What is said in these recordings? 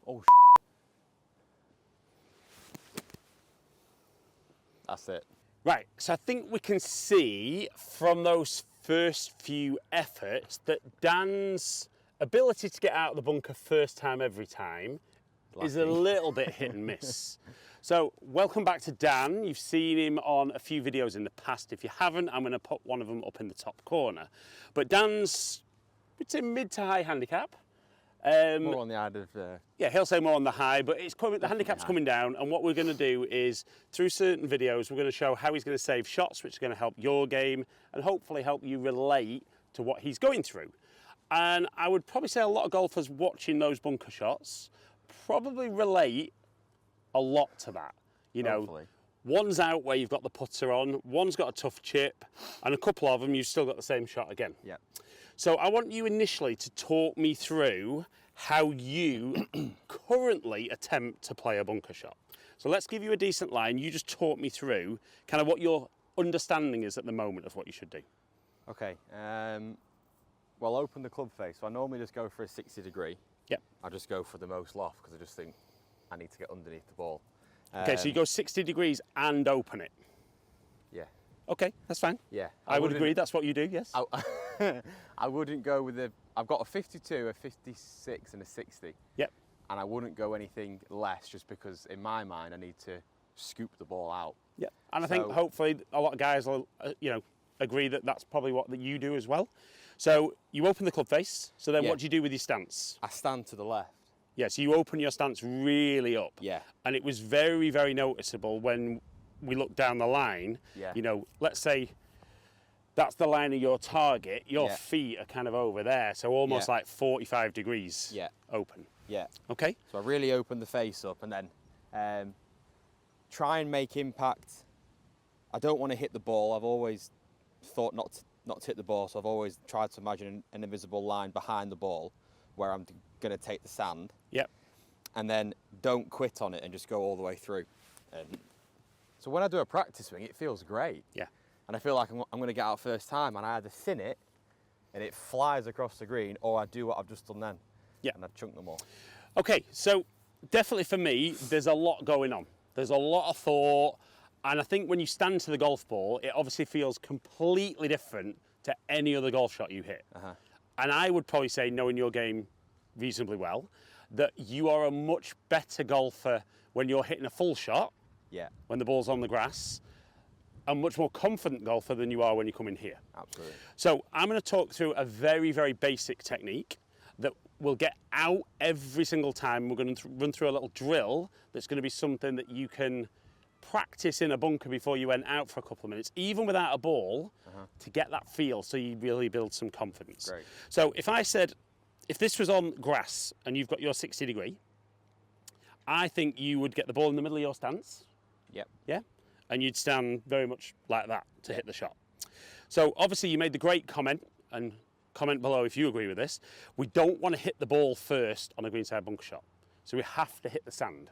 Oh, that's it. Right, so I think we can see from those first few efforts that Dan's ability to get out of the bunker first time every time is a little bit hit and miss. So welcome back to Dan. You've seen him on a few videos in the past. If you haven't, I'm going to put one of them up in the top corner. But Dan's, it's a mid to high handicap. More on the side of... Yeah, he'll say more on the high, but it's coming, the handicap's high. coming down, and what we're going to do is, through certain videos, we're going to show how he's going to save shots, which is going to help your game, and hopefully help you relate to what he's going through. And I would probably say a lot of golfers watching those bunker shots probably relate a lot to that. You know, Hopefully. One's out where you've got the putter on, one's got a tough chip, and a couple of them you've still got the same shot again. Yeah. So I want you initially to talk me through how you currently attempt to play a bunker shot. So let's give you a decent line. You just talk me through kind of what your understanding is at the moment of what you should do. Okay. Well, open the club face. So I normally just go for a 60 degree. Yep. I just go for the most loft because I just think I need to get underneath the ball. Okay, so you go 60 degrees and open it. Yeah. Okay, that's fine. Yeah. I would agree, that's what you do, yes. I wouldn't go with I've got a 52, a 56 and a 60. Yep. And I wouldn't go anything less just because in my mind I need to scoop the ball out. Yeah, and I think hopefully a lot of guys will, agree that that's probably what that you do as well. So you open the club face, so then what do you do with your stance? I stand to the left. Yeah, so you open your stance really up. Yeah. And it was very, very noticeable when we looked down the line. Yeah. You know, let's say that's the line of your target, your Yeah. feet are kind of over there, so almost like 45 degrees open. Yeah. Okay? So I really open the face up and then try and make impact. I don't want to hit the ball. I've always thought not to hit the ball, so I've always tried to imagine an invisible line behind the ball where I'm going to take the sand. Yep. And then don't quit on it and just go all the way through. And so when I do a practice swing, it feels great. Yeah. And I feel like I'm going to get out first time, and I either thin it and it flies across the green, or I do what I've just done then. Yeah. And I chunk them all. Okay, so definitely for me, there's a lot going on. There's a lot of thought, and I think when you stand to the golf ball, it obviously feels completely different to any other golf shot you hit. Uh-huh. And I would probably say, knowing your game reasonably well, that you are a much better golfer when you're hitting a full shot, Yeah. when the ball's on the grass, a much more confident golfer than you are when you come in here. Absolutely. So I'm going to talk through a very, very basic technique that will get out every single time. We're going to run through a little drill that's going to be something that you can practice in a bunker before you went out for a couple of minutes, even without a ball, to get that feel so you really build some confidence. Great. So if this was on grass and you've got your 60 degree, I think you would get the ball in the middle of your stance. Yep. Yeah? And you'd stand very much like that to hit the shot. So obviously you made the great comment, and comment below if you agree with this. We don't want to hit the ball first on a greenside bunker shot. So we have to hit the sand.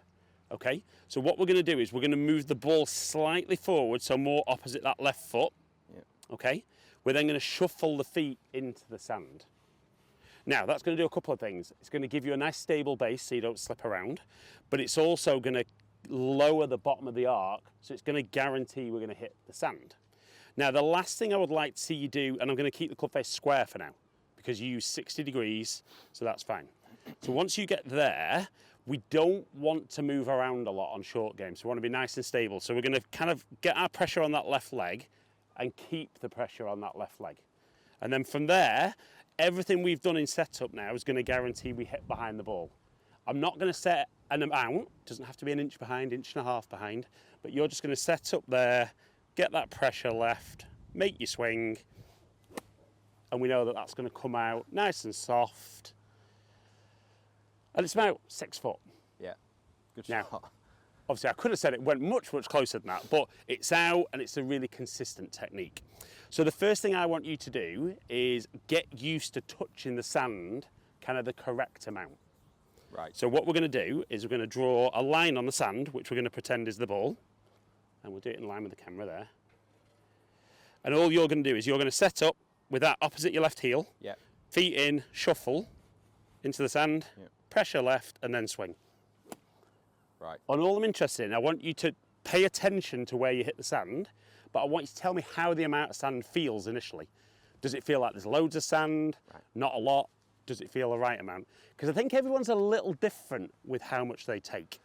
Okay? So what we're going to do is we're going to move the ball slightly forward, so more opposite that left foot. Yep. Okay? We're then going to shuffle the feet into the sand. Now, that's going to do a couple of things. It's going to give you a nice stable base so you don't slip around, but it's also going to lower the bottom of the arc, so it's going to guarantee we're going to hit the sand. Now, the last thing I would like to see you do, and I'm going to keep the club face square for now, because you use 60 degrees, so that's fine. So once you get there, we don't want to move around a lot on short games. We want to be nice and stable. So we're going to kind of get our pressure on that left leg and keep the pressure on that left leg. And then from there, everything we've done in setup now is going to guarantee we hit behind the ball. I'm not going to set an amount, it doesn't have to be an inch behind, inch and a half behind, but you're just going to set up there, get that pressure left, make your swing, and we know that that's going to come out nice and soft. And it's about 6 foot. Yeah. Good Now, shot. obviously I could have said it went much, much closer than that, but it's out and it's a really consistent technique. So the first thing I want you to do is get used to touching the sand kind of the correct amount. Right. So what we're going to do is we're going to draw a line on the sand, which we're going to pretend is the ball. And we'll do it in line with the camera there. And all you're going to do is you're going to set up with that opposite your left heel, Yep. feet in, shuffle into the sand, Yep. pressure left, and then swing. Right. And all I'm interested in, I want you to pay attention to where you hit the sand, but I want you to tell me how the amount of sand feels initially. Does it feel like there's loads of sand? Right. Not a lot? Does it feel the right amount? Because I think everyone's a little different with how much they take.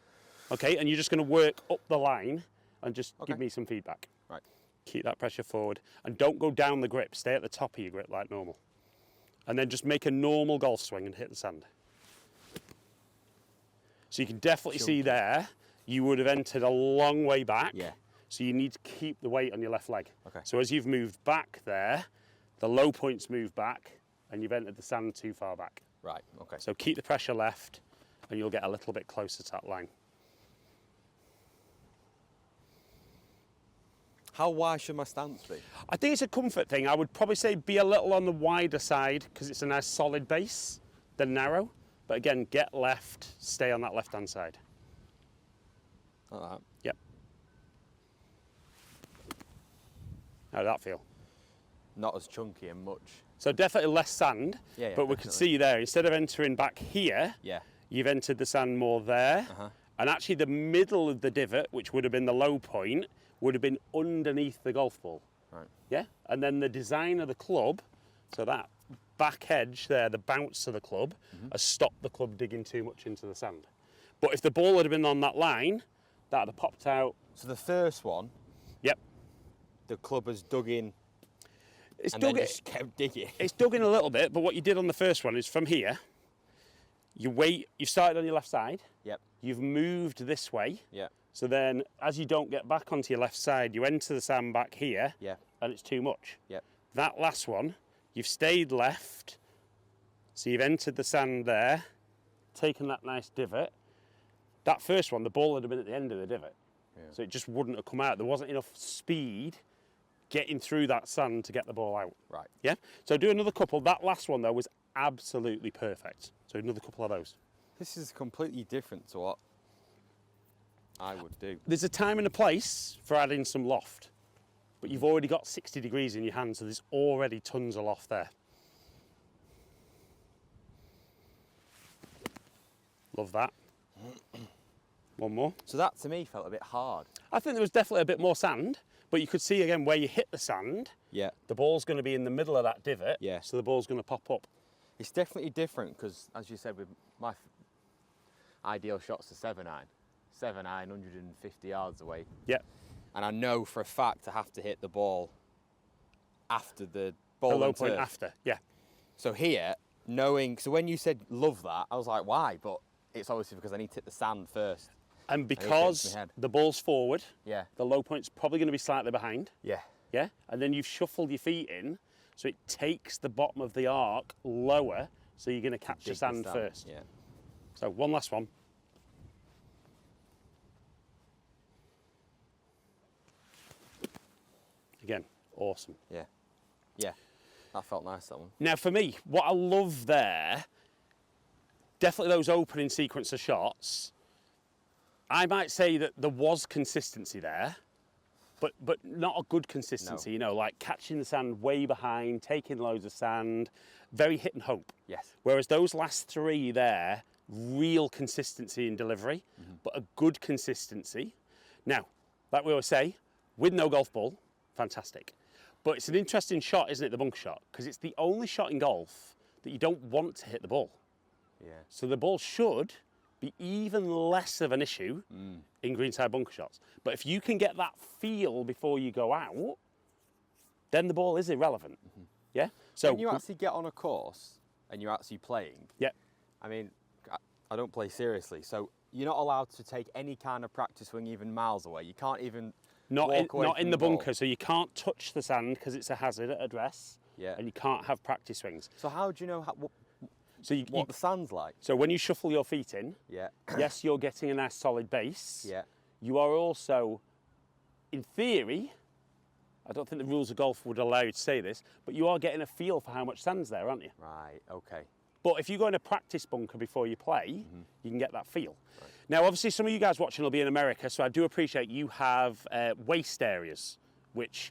Okay, and you're just going to work up the line and just give me some feedback. Right. Keep that pressure forward and don't go down the grip. Stay at the top of your grip like normal. And then just make a normal golf swing and hit the sand. So you can definitely see there, you would have entered a long way back. Yeah. So you need to keep the weight on your left leg. Okay. So as you've moved back there, the low points move back and you've entered the sand too far back. Right, okay. So keep the pressure left and you'll get a little bit closer to that line. How wide should my stance be? I think it's a comfort thing. I would probably say be a little on the wider side because it's a nice solid base than narrow. But again, get left, stay on that left-hand side. Like that? Yep. How did that feel? Not as chunky and much. So definitely less sand, Yeah, but we can see there, instead of entering back here, Yeah. you've entered the sand more there. And actually the middle of the divot, which would have been the low point, would have been underneath the golf ball. Right. Yeah? And then the design of the club, so that back edge there, the bounce of the club, has stopped the club digging too much into the sand. But if the ball had been on that line, that would have popped out. So the first one, Yep. the club has dug in It's and dug then it. just kept digging. It's dug in a little bit, but what you did on the first one is from here, you started on your left side, Yep. you've moved this way, Yeah. so then as you don't get back onto your left side, you enter the sand back here, Yeah. and it's too much. Yep. That last one, you've stayed left, so you've entered the sand there, taken that nice divot. That first one, the ball would have been at the end of the divot, so it just wouldn't have come out. There wasn't enough speed getting through that sand to get the ball out. Right. Yeah? So do another couple. That last one, though, was absolutely perfect. So another couple of those. This is completely different to what I would do. There's a time and a place for adding some loft, but you've already got 60 degrees in your hand, so there's already tons of loft there. Love that. One more. So that to me felt a bit hard. I think there was definitely a bit more sand, but you could see again where you hit the sand, Yeah. the ball's going to be in the middle of that divot, Yeah. so the ball's going to pop up. It's definitely different because, as you said, with my ideal shot's a 7-iron. 7-iron, 150 yards away. Yeah. And I know for a fact I have to hit the ball after the The ball low and point turf. after, yeah. So here, knowing, so when you said love that, I was like, why? But it's obviously because I need to hit the sand first. And it hits because my head. the ball's forward, Yeah. the low point's probably going to be slightly behind, Yeah. yeah? And then you've shuffled your feet in, so it takes the bottom of the arc lower, so you're going to catch the Dig sand first. Yeah. So one last one. Again, awesome. Yeah. Yeah. That felt nice, that one. Now for me, what I love there, definitely those opening sequence of shots, I might say that there was consistency there, but not a good consistency, No. you know, like catching the sand way behind, taking loads of sand, very hit and hope. Yes. Whereas those last three there, real consistency in delivery, but a good consistency. Now, like we always say, with no golf ball, fantastic. But it's an interesting shot, isn't it, the bunker shot? Because it's the only shot in golf that you don't want to hit the ball. Yeah. So the ball should be even less of an issue in greenside bunker shots. But if you can get that feel before you go out, then the ball is irrelevant. Yeah? So When you actually get on a course and you're actually playing, yeah. I mean, I don't play seriously, so you're not allowed to take any kind of practice swing even miles away. You can't even Not walk away not from in the ball. bunker, so you can't touch the sand because it's a hazard at address. Yeah. And you can't have practice swings. So how do you know So what the sand's like? so when you shuffle your feet in, Yeah. yes, you're getting a nice solid base. Yeah. You are also, in theory, I don't think the rules of golf would allow you to say this, but you are getting a feel for how much sand's there, aren't you? Right, okay. But if you go in a practice bunker before you play, you can get that feel. Right. Now, obviously, some of you guys watching will be in America, so I do appreciate you have waste areas, which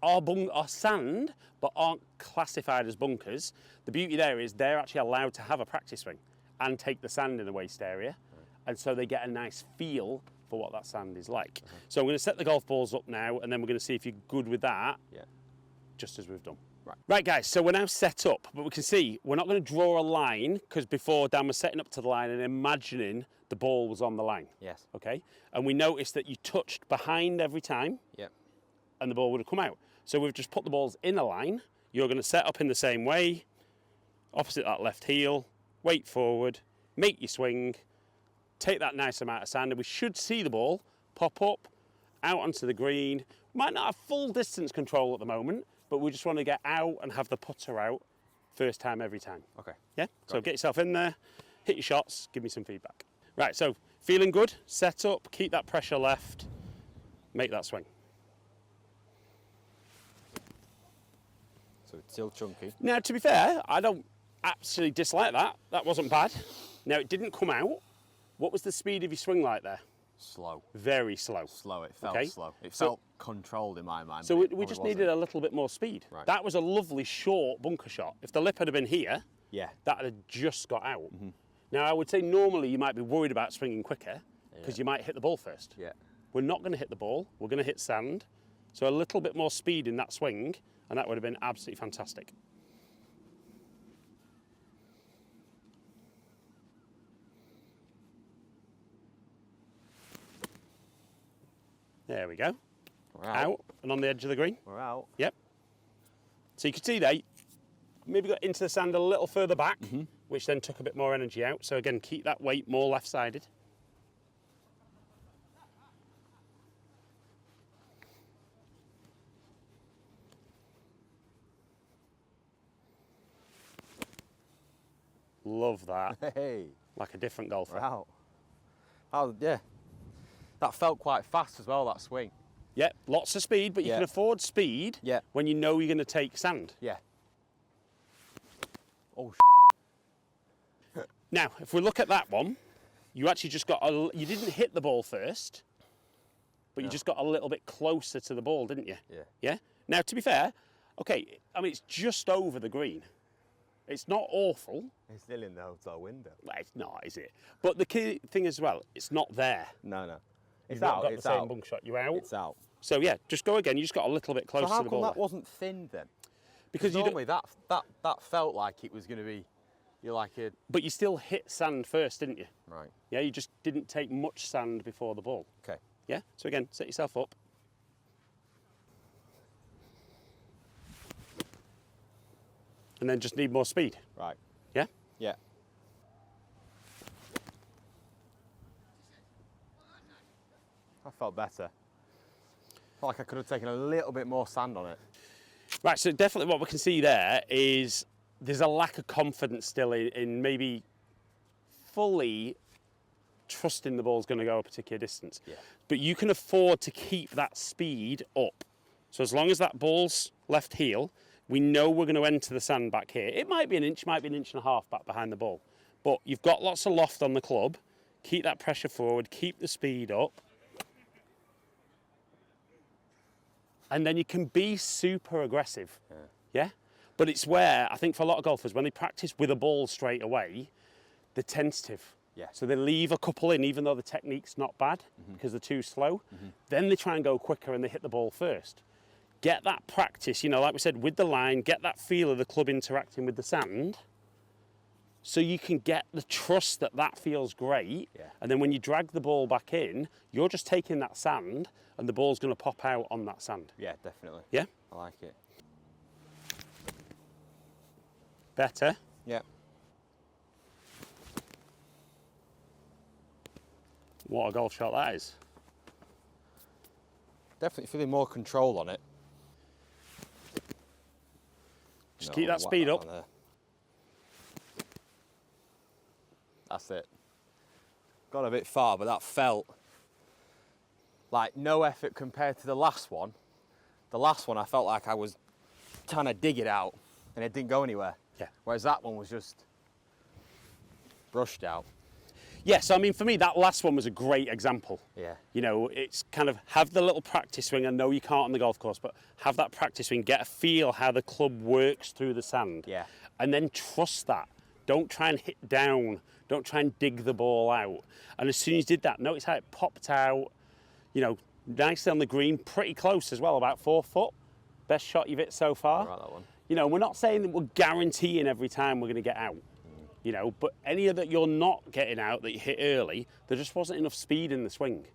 are sand, but aren't classified as bunkers. The beauty there is they're actually allowed to have a practice swing and take the sand in the waste area. and so they get a nice feel for what that sand is like. So I'm going to set the golf balls up now, and then we're going to see if you're good with that, just as we've done. Right guys, so we're now set up, but we can see we're not going to draw a line, because before Dan was setting up to the line and imagining the ball was on the line. Yes. Okay, and we noticed that you touched behind every time, and the ball would have come out. So we've just put the balls in a line. You're going to set up in the same way, opposite that left heel, weight forward, make your swing, take that nice amount of sand, and we should see the ball pop up out onto the green. Might not have full distance control at the moment, but we just want to get out and have the putter out first time every time. Okay. Yeah? So get yourself in there, hit your shots, give me some feedback. Right, so feeling good, set up, keep that pressure left, make that swing. So it's still chunky. Now, to be fair, I don't absolutely dislike that. That wasn't bad. Now, it didn't come out. What was the speed of your swing like there? Slow. Very slow. Slow, it felt Okay. slow. It felt controlled in my mind. So but we just needed a little bit more speed. Right. That was a lovely short bunker shot. If the lip had been here, that had just got out. Now, I would say normally you might be worried about swinging quicker because you might hit the ball first. We're not going to hit the ball. We're going to hit sand. So a little bit more speed in that swing, and that would have been absolutely fantastic. There we go. We're Out and on the edge of the green. We're out. Yep. So you can see there, maybe got into the sand a little further back, which then took a bit more energy out. So again, keep that weight more left-sided. Love that. Hey. Like a different golfer. We're out. Oh, yeah. That felt quite fast as well, that swing. Yeah, lots of speed, but you can afford speed when you know you're going to take sand. Yeah. Oh, Now, if we look at that one, you actually just got you didn't hit the ball first, but you just got a little bit closer to the ball, didn't you? Yeah. Yeah? Now, to be fair, okay, I mean, it's just over the green. It's not awful. It's still in the hotel window. Well, it's not, is it? But the key thing as well, it's not there. No, no. It's It's not out. got It's the same out. bunk shot. You're out. It's out. So yeah, just go again. You just got a little bit closer So how to the come ball. that wasn't thin then? Because you don't, normally that felt like it was going to be, but you still hit sand first, didn't you? Right. Yeah, you just didn't take much sand before the ball. Okay. Yeah. So again, set yourself up. And then just need more speed. Right. Yeah? Yeah. I felt better. I felt like I could have taken a little bit more sand on it. Right, so definitely what we can see there is there's a lack of confidence still in maybe fully trusting the ball's going to go a particular distance. Yeah. But you can afford to keep that speed up. So as long as that ball's left heel, we know we're going to enter the sand back here. It might be an inch, might be an inch and a half back behind the ball. But you've got lots of loft on the club. Keep that pressure forward, keep the speed up. And then you can be super aggressive. Yeah? But it's where, I think for a lot of golfers, when they practice with a ball straight away, they're tentative. Yeah. So they leave a couple in, even though the technique's not bad, because they're too slow. Then they try and go quicker and they hit the ball first. Get that practice, you know, like we said, with the line, get that feel of the club interacting with the sand, so you can get the trust that that feels great. Yeah. And then when you drag the ball back in, you're just taking that sand and the ball's going to pop out on that sand. Yeah, definitely. Yeah? I like it. Better. Yeah. What a golf shot that is. Definitely feeling more control on it. Just keep that speed up. That's it. Got a bit far, but that felt like no effort compared to the last one. The last one, I felt like I was trying to dig it out and it didn't go anywhere. Yeah. Whereas that one was just brushed out. Yes, I mean, for me, that last one was a great example. Yeah. You know, it's kind of have the little practice swing. I know you can't on the golf course, but have that practice swing, get a feel how the club works through the sand. Yeah. And then trust that. Don't try and hit down Don't try and dig the ball out. And as soon as you did that, notice how it popped out, you know, nicely on the green, pretty close as well, about 4 foot. Best shot you've hit so far. Right, that one. You know, we're not saying that we're guaranteeing every time we're going to get out, you know, but any that you're not getting out that you hit early, there just wasn't enough speed in the swing.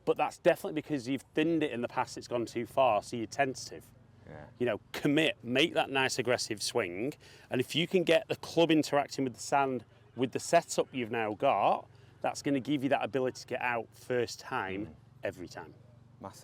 But that's definitely because you've thinned it in the past, it's gone too far, so you're tentative. Yeah. You know, commit, make that nice aggressive swing, and if you can get the club interacting with the sand with the setup you've now got, that's going to give you that ability to get out first time, every time. Massive.